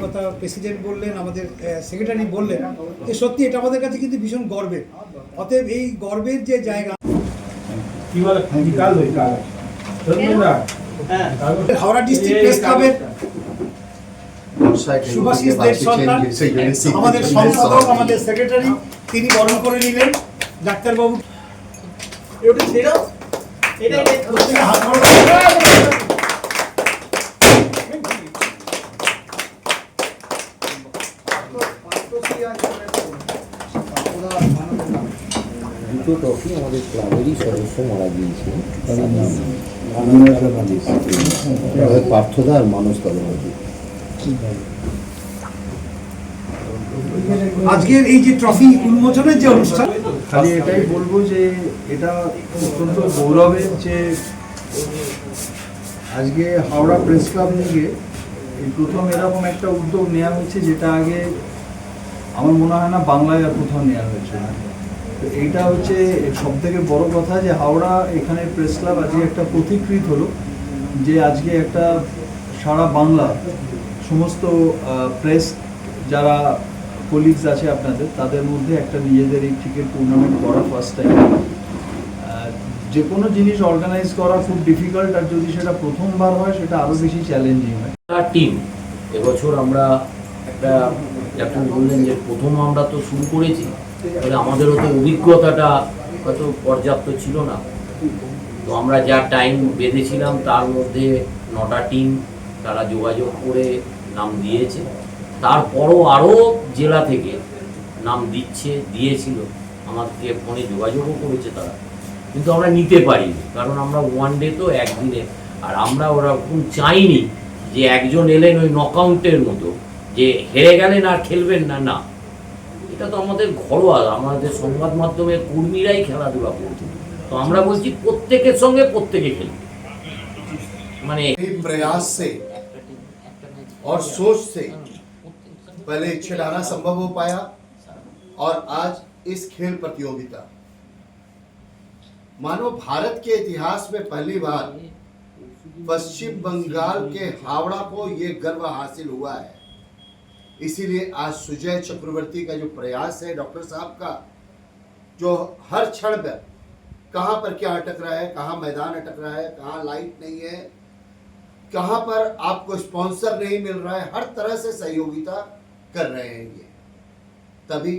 কথা প্রেসিডেন্ট বললেন, আমাদের সেক্রেটারি বললেন, যে সত্যি এটা আমাদের কাছে কিন্তু ভীষণ গর্বের। অতএব এই গর্বের যে জায়গা, হাওড়া ডিস্ট্রিক্ট প্রেস ক্লাবের সুভাষিস দেব সরকার, আমাদের সম্পাদক, আমাদের সেক্রেটারি, তিনি বরণ করে নিলেন ডাক্তারবাবু। দুটো ট্রফি আমাদের ক্লাবেরই সদস্য মারা গিয়েছিল, পার্থদা আর মানস তলবাদী। আজকের এই যে ট্রফি উন্মোচনের যে অনুষ্ঠান, খালি এটাই বলবো যে এটা অত্যন্ত গৌরবের যে আজকে হাওড়া প্রেস ক্লাব থেকে এই প্রথম এরকম একটা উদ্যোগ নেওয়া হয়েছে, যেটা আগে আমার মনে হয় না বাংলায় আর কোথাও নেওয়া হয়েছে না। তো এইটা হচ্ছে সব থেকে বড় কথা যে হাওড়া এখানে প্রেস ক্লাব আজকে একটা প্রতিকৃত হলো, যে আজকে একটা সারা বাংলা সমস্ত প্রেস যারা কলিগস আছে আপনাদের, তাদের মধ্যে একটা নিজেদের এই ক্রিকেট টুর্নামেন্ট করা ফার্স্ট টাইম। যে কোনো জিনিস অর্গানাইজ করা খুব ডিফিকাল্ট, আর যদি সেটা প্রথমবার হয় সেটা আরও বেশি চ্যালেঞ্জিং হয়। টিম এবছর আমরা একটা, ক্যাপ্টেন বললেন যে প্রথম আমরা তো শুরু করেছি, তবে আমাদেরও তো অভিজ্ঞতাটা হয়তো পর্যাপ্ত ছিল না। তো আমরা যা টাইম বেঁধেছিলাম তার মধ্যে 9টা টিম তারা যোগাযোগ করে নাম দিয়েছে। তারপরও আরও জেলা থেকে নাম দিয়েছিল, আমাদেরকে ফোনে যোগাযোগও করেছে তারা, কিন্তু আমরা নিতে পারিনি, কারণ আমরা ওয়ান ডে তো একদিনে, আর আমরা ওরকম চাইনি যে একজন এলেন ওই নকআউটের মতো যে হেরে গেলেন আর খেলবেন না, না, এটা তো আমাদের ঘরোয়া, আমাদের সংবাদ মাধ্যমের কর্মীরাই খেলাধুলা করছে। তো আমরা বলছি প্রত্যেকের সঙ্গে প্রত্যেকে খেলবে, মানে प्रयास से और सोच से पहले छुड़ाना संभव हो पाया, और आज इस खेल प्रतियोगिता मानो भारत के इतिहास में पहली बार पश्चिम बंगाल के हावड़ा को ये गर्व हासिल हुआ है। इसीलिए आज सुजय चक्रवर्ती का जो प्रयास है, डॉक्टर साहब का, जो हर क्षण पर कहाँ पर क्या अटक रहा है, कहाँ मैदान अटक रहा है, कहाँ लाइट नहीं है, कहाँ पर आपको स्पॉन्सर नहीं मिल रहा है, हर तरह से सहयोगिता कर रहे हैं ये, तभी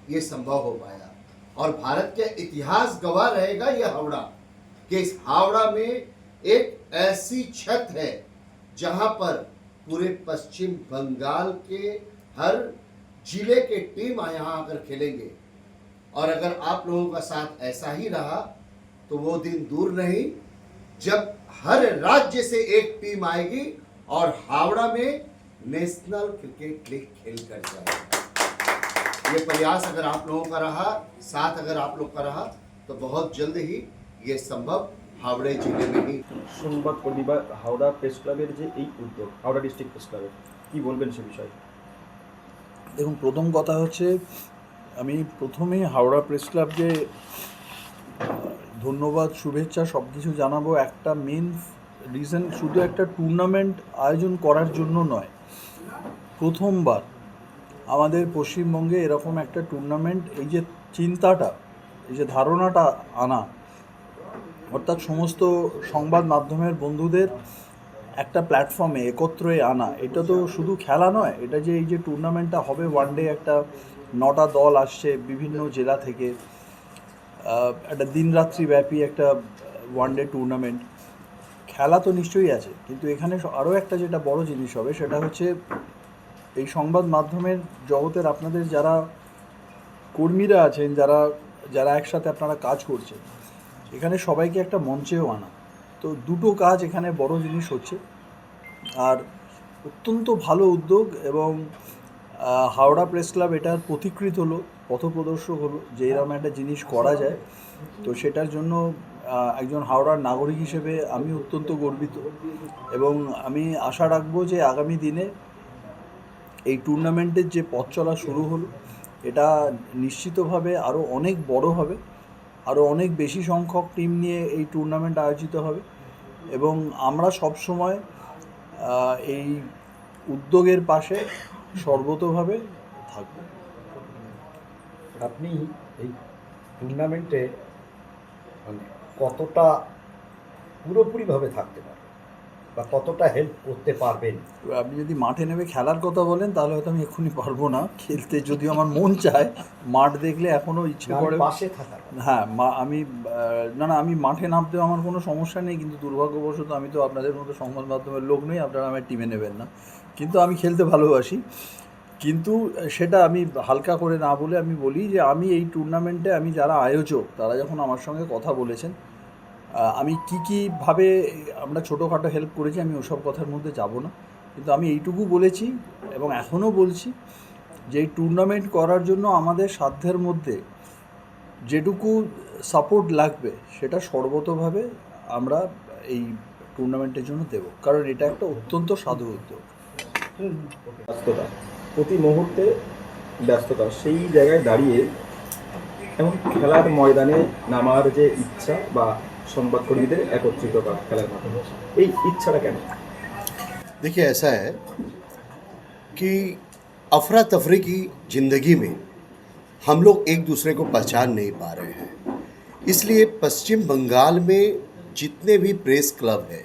ये संभव हो पाया। और भारत के इतिहास गवाह रहेगा ये हावड़ा, कि इस हावड़ा में एक ऐसी छत है जहाँ पर पूरे पश्चिम बंगाल के हर जिले के टीम यहाँ आकर खेलेंगे। और अगर आप लोगों का साथ ऐसा ही रहा तो वो दिन दूर नहीं जब हर राज्य से एक टीम आएगी और हावड़ा में नेशनल क्रिकेट लीग खेल कर जाएगी। ये प्रयास अगर आप लोगों का रहा, साथ अगर आप लोग का रहा, तो बहुत जल्द ही ये संभव हावड़े जिले में ही। সংবাদ কর্মী বা হাওড়া প্রেস ক্লাবের যে এই উদ্যোগ, হাওড়া ডিস্ট্রিক্ট প্রেস ক্লাবের, কী বলবেন সে বিষয়ে? দেখুন, প্রথম কথা হচ্ছে আমি প্রথমেই হাওড়া প্রেস ক্লাবকে ধন্যবাদ, শুভেচ্ছা সব কিছু জানাবো। একটা মেন রিজন, শুধু একটা টুর্নামেন্ট আয়োজন করার জন্য নয়, প্রথমবার আমাদের পশ্চিমবঙ্গে এরকম একটা টুর্নামেন্ট, এই যে চিন্তাটা, এই যে ধারণাটা আনা, অর্থাৎ সমস্ত সংবাদ মাধ্যমের বন্ধুদের একটা প্ল্যাটফর্মে একত্রে আনা, এটা তো শুধু খেলা নয়, এটা যে এই যে টুর্নামেন্টটা হবে ওয়ান ডে, একটা 9টা দল আসছে বিভিন্ন জেলা থেকে, একটা দিনরাত্রি ব্যাপী একটা ওয়ান ডে টুর্নামেন্ট, খেলা তো নিশ্চয়ই আছে, কিন্তু এখানে আরও একটা যেটা বড় জিনিস হবে সেটা হচ্ছে এই সংবাদ মাধ্যমের জগতের আপনাদের যারা কর্মীরা আছেন, যারা একসাথে আপনারা কাজ করছেন, এখানে সবাইকে একটা মঞ্চেও আনা। তো দুটো কাজ এখানে বড় জিনিস হচ্ছে, আর অত্যন্ত ভালো উদ্যোগ। এবং হাওড়া প্রেস ক্লাব এটার প্রতিকৃত হলো, পথপ্রদর্শক হলো যে এরকম একটা জিনিস করা যায়। তো সেটার জন্য একজন হাওড়ার নাগরিক হিসেবে আমি অত্যন্ত গর্বিত, এবং আমি আশা রাখবো যে আগামী দিনে এই টুর্নামেন্টের যে পথ চলা শুরু হলো, এটা নিশ্চিতভাবে আরও অনেক বড় হবে, আরও অনেক বেশি সংখ্যক টিম নিয়ে এই টুর্নামেন্ট আয়োজিত হবে। এবং আমরা সব সময় এই উদ্যোগের পাশে সর্বতোভাবে থাকবো। আপনি এই টুর্নামেন্টে মানে কতটা পুরোপুরিভাবে থাকতে পারবেন বা কতটা হেল্প করতে পারবেন? আপনি যদি মাঠে নেমে খেলার কথা বলেন তাহলে হয়তো আমি এক্ষুনি পারবো না খেলতে, যদিও আমার মন চায়। মাঠ দেখলে এখনও ইচ্ছে আমি করে। পাশে থাকার কথা। হ্যাঁ, আমি আমি মাঠে নামতেও আমার কোনো সমস্যা নেই, কিন্তু দুর্ভাগ্যবশত আমি তো আপনাদের মতো সংবাদ মাধ্যমের লোক নই, আপনারা আমার টিমে নেবেন না। কিন্তু আমি খেলতে ভালোবাসি। কিন্তু সেটা আমি হালকা করে না বলে আমি বলি যে আমি এই টুর্নামেন্টে, আমি যারা আয়োজক তারা যখন আমার সঙ্গে কথা বলেছেন, আমি কীভাবে আমরা ছোটোখাটো হেল্প করেছি আমি ওসব কথার মধ্যে যাব না। কিন্তু আমি এইটুকু বলেছি এবং এখনও বলছি যে এই টুর্নামেন্ট করার জন্য আমাদের সাধ্যের মধ্যে যেটুকু সাপোর্ট লাগবে সেটা সর্বতোভাবে আমরা এই টুর্নামেন্টের জন্য দেব, কারণ এটা একটা অত্যন্ত সাধু উদ্যোগ। ব্যস্ততা, প্রতি মুহূর্তে ব্যস্ততা, সেই জায়গায় দাঁড়িয়ে এমন খেলার ময়দানে নামার যে ইচ্ছা বা সংবাদকর্মীদের একত্রিত করা খেলার মাধ্যমে, এই ইচ্ছাটা কেন? देखिए ऐसा है कि अफरा तफरी की ज़िंदगी में हम लोग एक दूसरे को पहचान नहीं पा रहे हैं, इसलिए पश्चिम बंगाल में जितने भी प्रेस क्लब है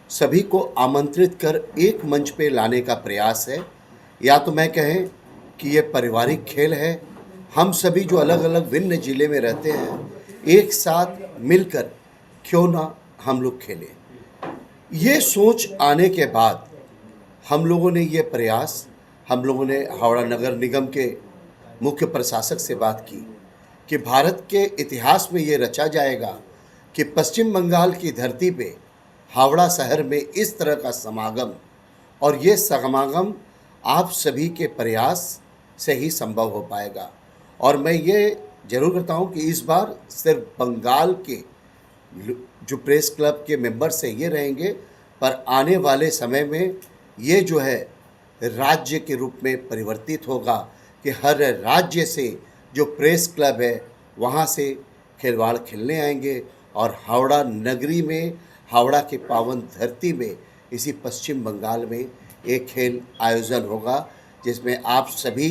सभी को आमंत्रित कर एक मंच पे लाने का प्रयास है। या तो मैं कहें कि ये पारिवारिक खेल है, हम सभी जो अलग अलग भिन्न ज़िले में रहते हैं एक साथ मिलकर क्यों ना हम लोग खेलें। ये सोच आने के बाद हम लोगों ने ये प्रयास, हम लोगों ने हावड़ा नगर निगम के मुख्य प्रशासक से बात की कि भारत के इतिहास में ये रचा जाएगा कि पश्चिम बंगाल की धरती पे हावड़ा शहर में इस तरह का समागम, और ये समागम आप सभी के प्रयास से ही संभव हो पाएगा। और मैं ये ज़रूर करता हूँ कि इस बार सिर्फ बंगाल के जो प्रेस क्लब के मेंबर्स हैं ये रहेंगे, पर आने वाले समय में ये जो है राज्य के रूप में परिवर्तित होगा कि हर राज्य से जो प्रेस क्लब है वहाँ से खिलवाड़ खेलने आएंगे, और हावड़ा नगरी में, हावड़ा के पावन धरती में, इसी पश्चिम बंगाल में एक खेल आयोजन होगा जिसमें आप सभी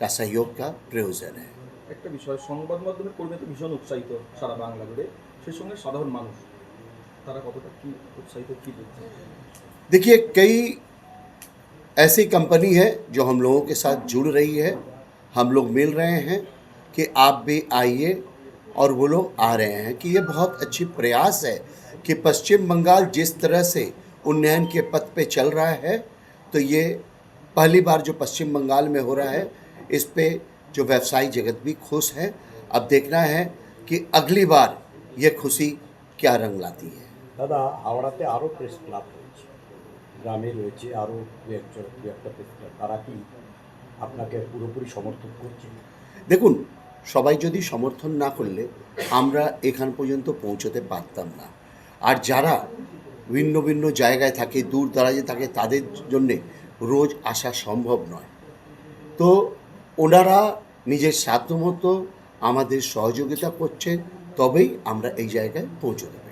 का सहयोग का प्रयोजन है। একটা বিষয়, সংবাদ মাধ্যমের কর্মী তো ভীষণ উৎসাহিত সারা বাংলা জুড়ে, সেই সঙ্গে সাধারণ মানুষ তারা কতটা কি উৎসাহিত, কি বলছে? देखिए कई ऐसी कंपनी है जो हम लोगों के साथ जुड़ रही है, हम लोग मिल रहे हैं कि आप भी आइए, और वो लोग आ रहे हैं कि ये बहुत अच्छी प्रयास है कि पश्चिम बंगाल जिस तरह से उन्नयन के पथ पे चल रहा है, तो ये पहली बार जो पश्चिम बंगाल में हो रहा है, इस पे जो व्यवसायी जगत भी खुश है। अब देखना है कि अगली बार ये खुशी क्या रंग लाती है। দাদা, হাওড়াতে আরও প্রেস ক্লাব রয়েছে, গ্রামে রয়েছে আরও দু একটা প্রেস ক্লাব, তারা কি আপনাকে পুরোপুরি সমর্থন করছে? দেখুন, সবাই যদি সমর্থন না করলে আমরা এখান পর্যন্ত পৌঁছতে পারতাম না। আর যারা ভিন্ন ভিন্ন জায়গায় থাকে, দূর দরাজে থাকে, তাদের জন্যে রোজ আসা সম্ভব নয়। তো ওনারা নিজের সাধ্যমতো আমাদের সহযোগিতা করছেন, তবেই আমরা এই জায়গায় পৌঁছতে পারি।